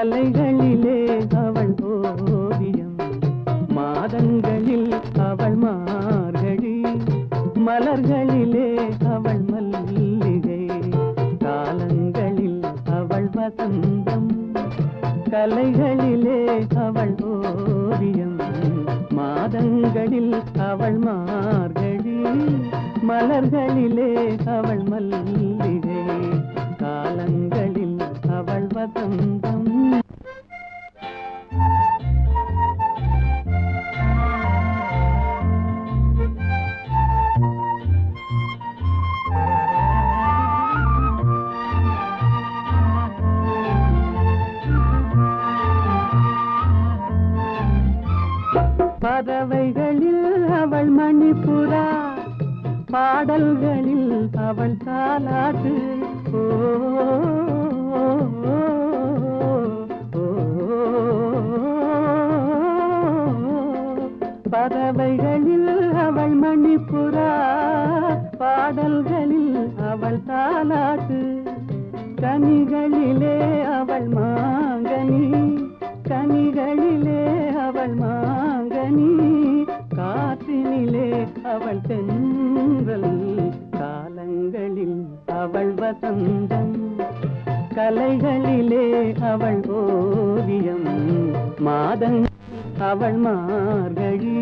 கலைகளிலே அவள் ஓவியம், மாதங்களில் அவள் மார்கழி, மலர்களிலே அவள் மல்லிகை, காலங்களில் அவள் வசந்தம். கலைகளிலே அவள் ஓவியம், மாதங்களில் அவள் மார்கழி, மலர்களிலே அவள் மல்லிகை, காலங்களில் அவள் வசந்தம். பறவைகளில் அவள் மணிப்புறா, பாடல்களில் அவள் தாலாட்டு. ஓ, பறவைகளில் அவள் மணிப்புறா, பாடல்களில் அவள் தாலாட்டு. கனிகளிலே அவள் மாங்கனி, கனிகளிலே அவள் மாங்கனி, காற்றினிலே அவள் தென்றல், காலங்களில் அவள் வசந்தம். கலைகளிலே அவள் ஓவியம், மாதங்கள் அவள் மார்கழி,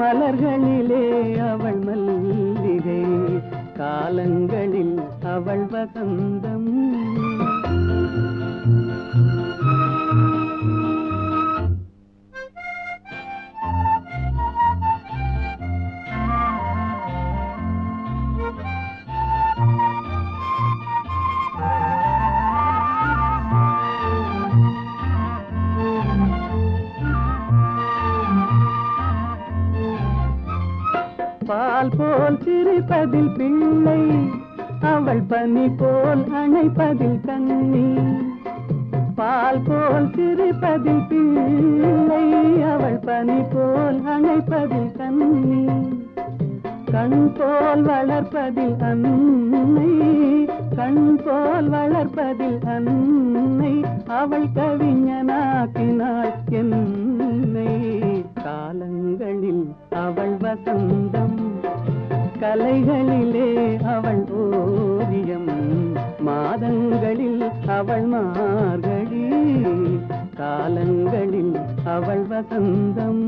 மலர்களிலே அவள் மல்லிகை, காலங்களில் அவள் வசந்தம். பால் போல் சிரிப்பதில் பிள்ளை, அவள் பனி போல் அணைப்பதில் கண்ணி. பால் போல் சிரிப்பதில் பிள்ளை, அவள் பனி போல் அணைப்பதில் கண்ணி. கண் போல் வளர்ப்பதில் அன்னை, கண் போல் வளர்ப்பதில் அன்னை, அவள் கவிஞனாக்கினாள் என்னை, காலங்களில் அவள் வசந்தம். கலைகளிலே அவள் ஓவியம், மாதங்களில் அவள் மார்கழி, காலங்களில் அவள் வசந்தம்.